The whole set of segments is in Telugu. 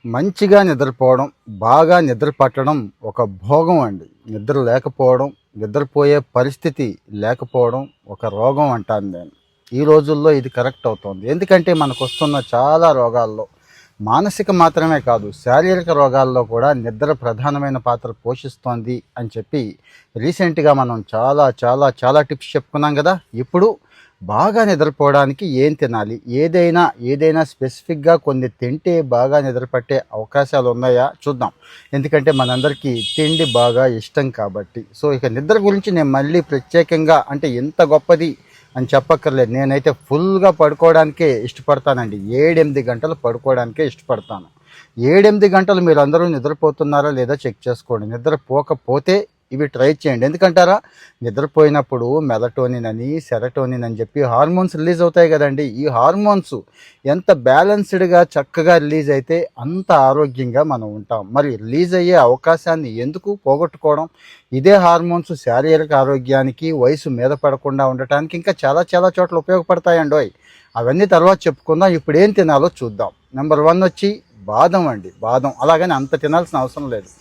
మంచిగా నిద్రపోవడం, బాగా నిద్ర పట్టడం ఒక భోగం అండి. నిద్ర లేకపోవడం, నిద్రపోయే పరిస్థితి లేకపోవడం ఒక రోగం అంటాను నేను. ఈ రోజుల్లో ఇది కరెక్ట్ అవుతోంది. ఎందుకంటే మనకొస్తున్న చాలా రోగాల్లో మానసిక మాత్రమే కాదు, శారీరక రోగాల్లో కూడా నిద్ర ప్రధానమైన పాత్ర పోషిస్తోంది అని చెప్పి రీసెంట్గా మనం చాలా చాలా చాలా టిప్స్ చెప్పుకున్నాం కదా. ఇప్పుడు బాగా నిద్రపోవడానికి ఏం తినాలి, ఏదైనా స్పెసిఫిక్గా కొన్ని తింటే బాగా నిద్రపట్టే అవకాశాలు ఉన్నాయా చూద్దాం. ఎందుకంటే మనందరికీ తిండి బాగా ఇష్టం కాబట్టి. సో ఇక నిద్ర గురించి నేను మళ్ళీ ప్రత్యేకంగా అంటే ఎంత గొప్పది అని చెప్పక్కర్లేదు. నేనైతే ఫుల్గా పడుకోవడానికే ఇష్టపడతానండి. 7-8 గంటలు పడుకోవడానికే ఇష్టపడతాను. 7-8 గంటలు మీరు అందరూ నిద్రపోతున్నారా లేదా చెక్ చేసుకోండి. నిద్రపోకపోతే ఇవి ట్రై చేయండి. ఎందుకంటారా, నిద్రపోయినప్పుడు మెలటోనిన్ అని సెరటోనిన్ అని చెప్పి హార్మోన్స్ రిలీజ్ అవుతాయి కదండి. ఈ హార్మోన్స్ ఎంత బ్యాలెన్స్డ్గా చక్కగా రిలీజ్ అయితే అంత ఆరోగ్యంగా మనం ఉంటాం. మరి రిలీజ్ అయ్యే అవకాశాన్ని ఎందుకు పోగొట్టుకోవడం? ఇదే హార్మోన్స్ శారీరక ఆరోగ్యానికి, వయసు మీద పడకుండా ఉండటానికి ఇంకా చాలా చాలా చోట్ల ఉపయోగపడతాయండి. అవన్నీ తర్వాత చెప్పుకుందాం. ఇప్పుడు ఏం తినాలో చూద్దాం. నెంబర్ 1 వచ్చి బాదం అండి. బాదం అలాగని అంత తినాల్సిన అవసరం లేదు.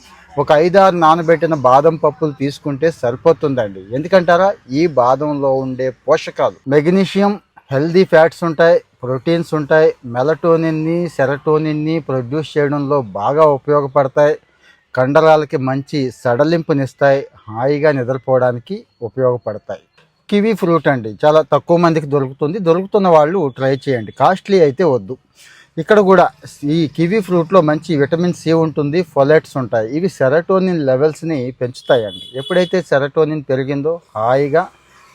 ఒక 5-6 నానబెట్టిన బాదం పప్పులు తీసుకుంటే సరిపోతుందండి. ఎందుకంటారా, ఈ బాదంలో ఉండే పోషకాలు మెగ్నీషియం, హెల్దీ ఫ్యాట్స్ ఉంటాయి, ప్రోటీన్స్ ఉంటాయి, మెలటోనిన్ని సెరటోనిన్ని ప్రొడ్యూస్ చేయడంలో బాగా ఉపయోగపడతాయి, కండరాలకి మంచి సడలింపునిస్తాయి, హాయిగా నిద్రపోవడానికి ఉపయోగపడతాయి. కివీ ఫ్రూట్ అండి, చాలా తక్కువ మందికి దొరుకుతున్న వాళ్ళు ట్రై చేయండి. కాస్ట్లీ అయితే వద్దు. ఇక్కడ కూడా ఈ కివీ ఫ్రూట్లో మంచి విటమిన్ సి ఉంటుంది, ఫొలేట్స్ ఉంటాయి. ఇవి సెరటోనిన్ లెవెల్స్ని పెంచుతాయండి. ఎప్పుడైతే సెరటోనిన్ పెరిగిందో హాయిగా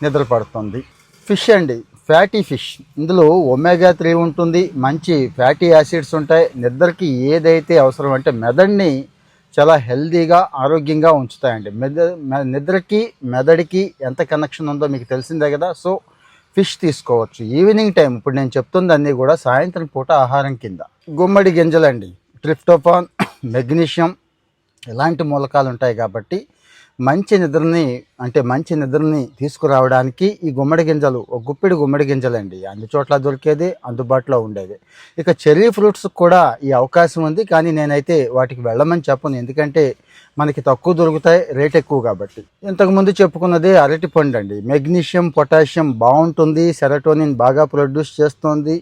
నిద్ర పడుతుంది. ఫిష్ అండి, ఫ్యాటీ ఫిష్. ఇందులో ఒమేగా 3 ఉంటుంది, మంచి ఫ్యాటీ యాసిడ్స్ ఉంటాయి. నిద్రకి ఏదైతే అవసరం అంటే మెదడుని చాలా హెల్దీగా ఆరోగ్యంగా ఉంచుతాయండి. నిద్రకి మెదడుకి ఎంత కనెక్షన్ ఉందో మీకు తెలిసిందే కదా. సో ఫిష్ తీసుకోవచ్చు. ఈవినింగ్ టైం ఇప్పుడు నేను చెప్తుంది అన్నీ కూడా సాయంత్రం పూట ఆహారం కింద. గుమ్మడి గింజలండి, ట్రిప్టోఫాన్, మెగ్నీషియం ఇలాంటి మూలకాలు ఉంటాయి కాబట్టి మంచి నిద్రని తీసుకురావడానికి ఈ గుమ్మడి గింజలు, ఒక గుప్పిడి గుమ్మడి గింజలండి, అన్ని చోట్ల దొరికేది, అందుబాటులో ఉండేది. ఇక చెర్రీ ఫ్రూట్స్ కూడా ఈ అవకాశం ఉంది, కానీ నేనైతే వాటికి వెళ్ళమని చెప్పను. ఎందుకంటే మనకి తక్కువ దొరుకుతాయి, రేట్ ఎక్కువ కాబట్టి. ఇంతకుముందు చెప్పుకున్నది అరటిపండు అండి. మెగ్నీషియం, పొటాషియం బాగుంటుంది, సెరటోనిన్ బాగా ప్రొడ్యూస్ చేస్తుంది,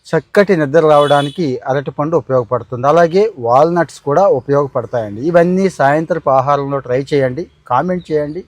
చక్కటి నిద్ర రావడానికి అరటిపండు ఉపయోగపడుతుంది. అలాగే వాల్నట్స్ కూడా ఉపయోగపడతాయండి. ఇవన్నీ సాయంత్రపు ఆహారంలో ట్రై చేయండి, కామెంట్ చేయండి.